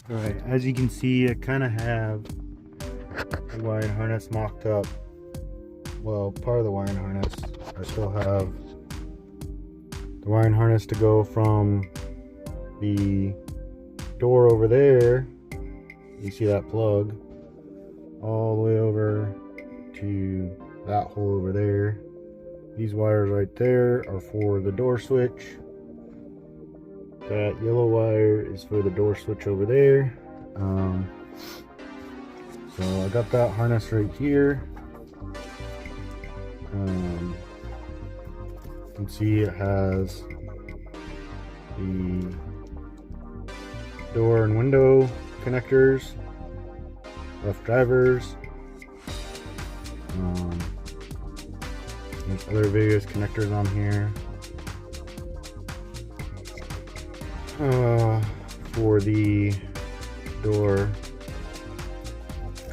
Alright, as you can see, I kind of have the wiring harness mocked up. Well, part of the wiring harness. I still have the wiring harness to go from the door over there. You see that plug all the way over to that hole over there. These wires right there are for the door switch. That yellow wire is for the door switch over there. So I got that harness right here. You can see it has the door and window connectors, left drivers. There's other various connectors on here. For the door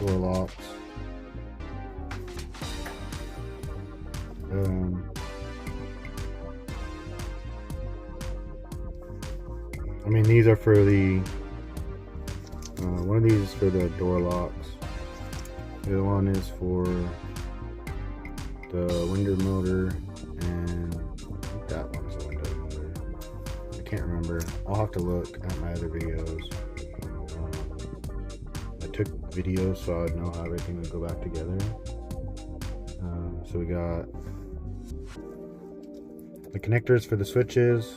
locks. I mean, these are for the one of these is for the door locks. The other one is for the window motor, and I think that one's the window motor. I can't remember. I'll have to look at my other videos. I took videos so I'd know how everything would go back together. So we got the connectors for the switches.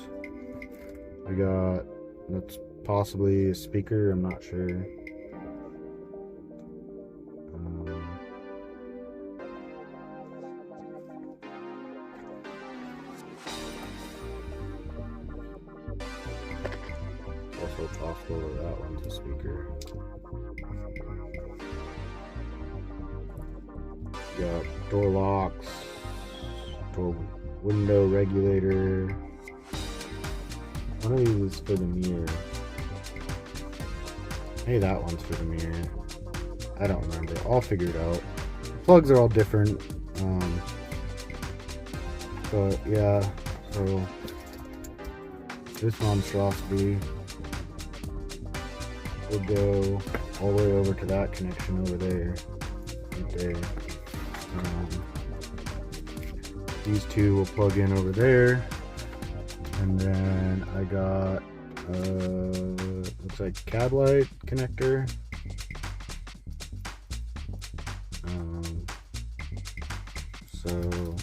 We got, that's possibly a speaker, I'm not sure. Also possible that that one's a speaker. Got door locks, door window regulator. One of these is for the mirror. Maybe that one's for the mirror. I don't remember. I'll figure it out. Plugs are all different. But yeah, so this monstrosity will go all the way over to that connection over there. Right there. These two will plug in over there, and then I got looks like cab light connector. So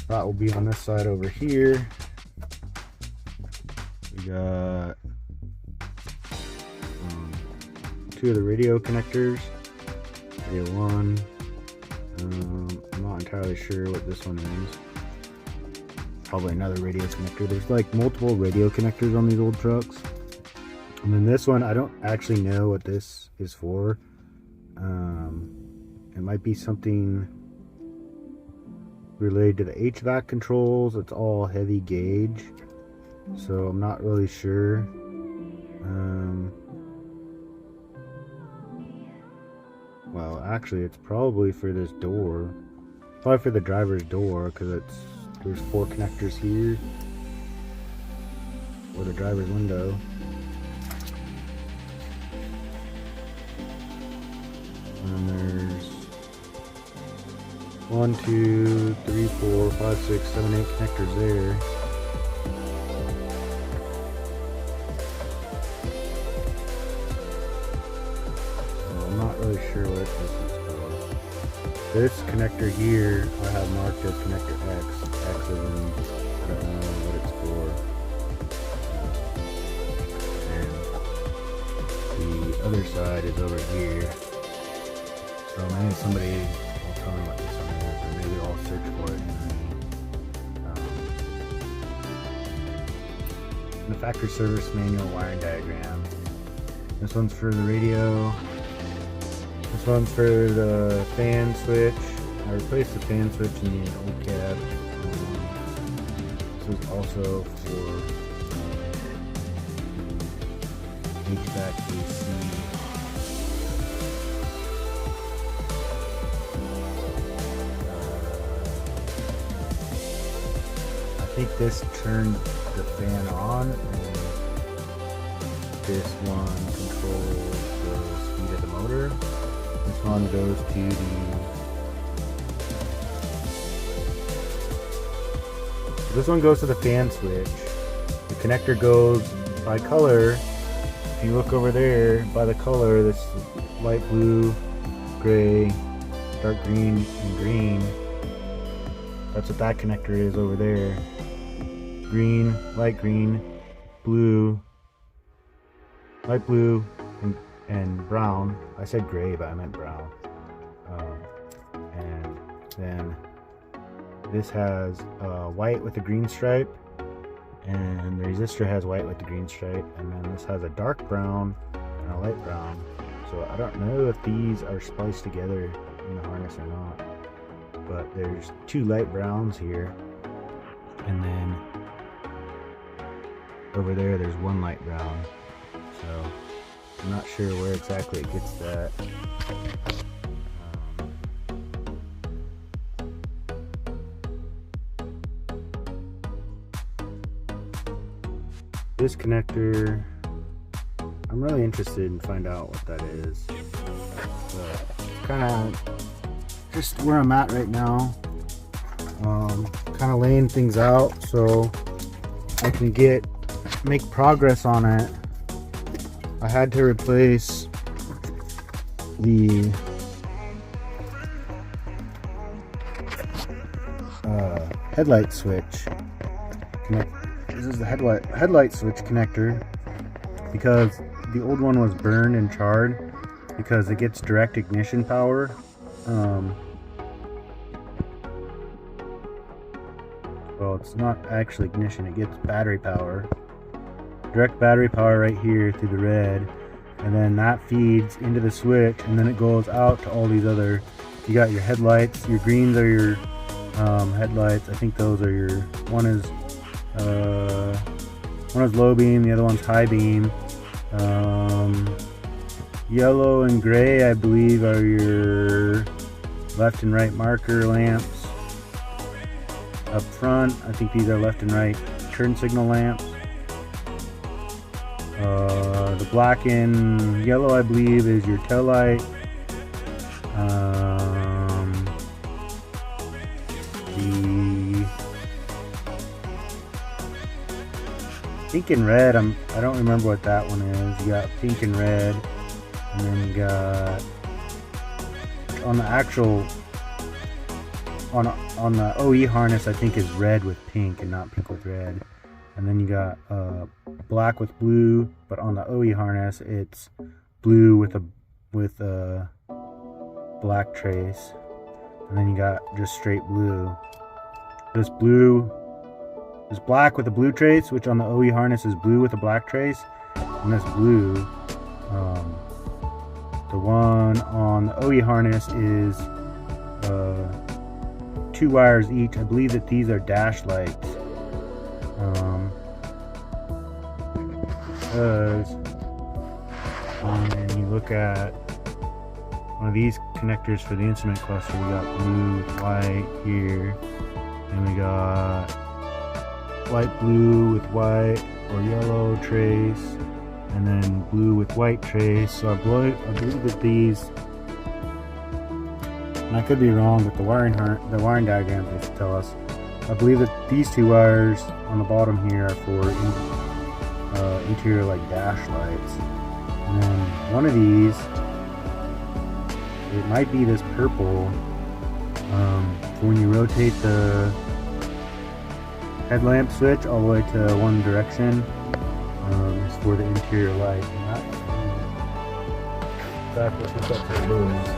that will be on this side over here. We got two of the radio connectors. Radio 1. I'm not entirely sure what this one is. Probably another radio connector. There's like multiple radio connectors on these old trucks. And then this one, I don't actually know what this is for. It might be something related to the HVAC controls. It's all heavy gauge, so I'm not really sure. Well, actually, it's probably for this door. Probably for the driver's door, because there's 4 connectors here. Or the driver's window. And there's 1, 2, 3, 4, 5, 6, 7, 8 connectors there. I'm not really sure what this is for. This connector here I have marked as connector X. X is in, I don't know what it's for. And the other side is over here. So maybe somebody will tell me what this one is, or maybe I'll search for it in the factory service manual wiring diagram. This one's for the radio. This one's for the fan switch. I replaced the fan switch in the old cab. This is also for HVAC AC. I think this turned the fan on, and this one controls the speed of the motor. This one goes to the fan switch. The connector goes by color. If you look over there by the color, this light blue, gray, dark green, and green. That's what that connector is over there. Green, light green, blue, light blue, and brown. I said gray, but I meant brown. And then this has white with a green stripe, and the resistor has white with the green stripe, and then this has a dark brown and a light brown. So I don't know if these are spliced together in the harness or not, but there's two light browns here, and then over there's one light brown. So I'm not sure where exactly it gets that. This connector, I'm really interested in find out what that is. But it's kind of just where I'm at right now. Kind of laying things out so I can make progress on it. I had to replace the headlight switch. This is the headlight switch connector because the old one was burned and charred because it gets direct ignition power. Well, it's not actually ignition, it gets battery power. Direct battery power right here through the red, and then that feeds into the switch, and then it goes out to all these other. You got your headlights, your greens are your headlights. I think those are your one is low beam, the other one's high beam. Yellow and gray, I believe, are your left and right marker lamps. Up front, I think these are left and right turn signal lamps. The black and yellow, I believe, is your tail light. The pink and red, I don't remember what that one is. You got pink and red, and then you got on the actual on the OE harness, I think is red with pink and not pink with red. And then you got black with blue, but on the OE harness it's blue with a black trace. And then you got just straight blue. This black with a blue trace, which on the OE harness is blue with a black trace, and this blue, the one on the OE harness is 2 wires each. I believe that these are dash lights. And you look at one of these connectors for the instrument cluster, we got blue with white here, and we got light blue with white or yellow trace, and then blue with white trace. So I believe that these, and I could be wrong, but the wiring diagram just tell us. I believe that these 2 wires on the bottom here are for interior like dash lights, and then one of these, it might be this purple, for when you rotate the headlamp switch all the way to one direction, is for the interior light. In fact, let's look up the those.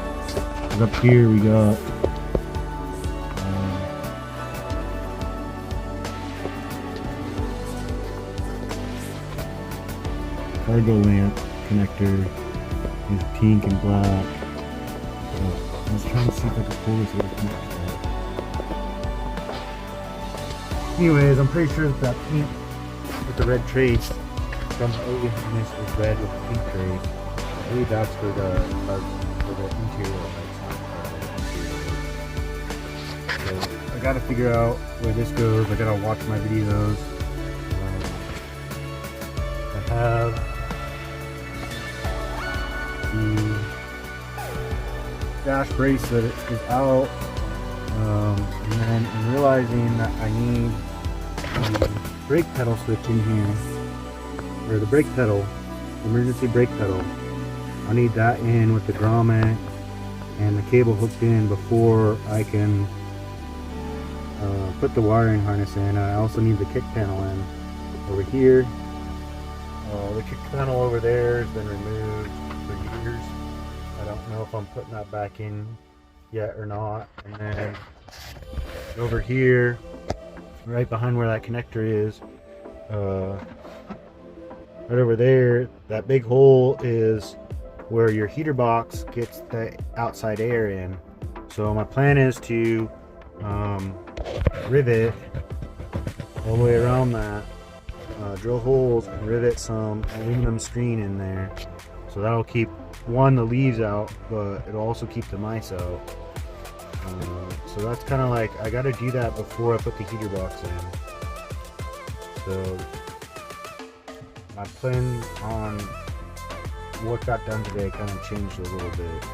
Up here we got cargo lamp connector is pink and black. I was trying to see if I could pull this little pink out. Anyways, I'm pretty sure that pink with the red trace from the OE harness is red with the pink trace. I believe that's for the interior lights. So I gotta figure out where this goes. I gotta watch my videos. I have the dash bracelet is out, and then I'm realizing that I need the brake pedal switch in here, or the brake pedal, emergency brake pedal. I need that in with the grommet and the cable hooked in before I can put the wiring harness in. I also need the kick panel in over here. The kick panel over there has been removed for years. I don't know if I'm putting that back in yet or not. And then over here, right behind where that connector is, right over there, that big hole is where your heater box gets the outside air in. So my plan is to rivet all the way around that, drill holes and rivet some aluminum screen in there. So that'll keep, one, the leaves out, but it'll also keep the mice out. So that's kind of like, I got to do that before I put the heater box in. So my plan on what got done today kind of changed a little bit.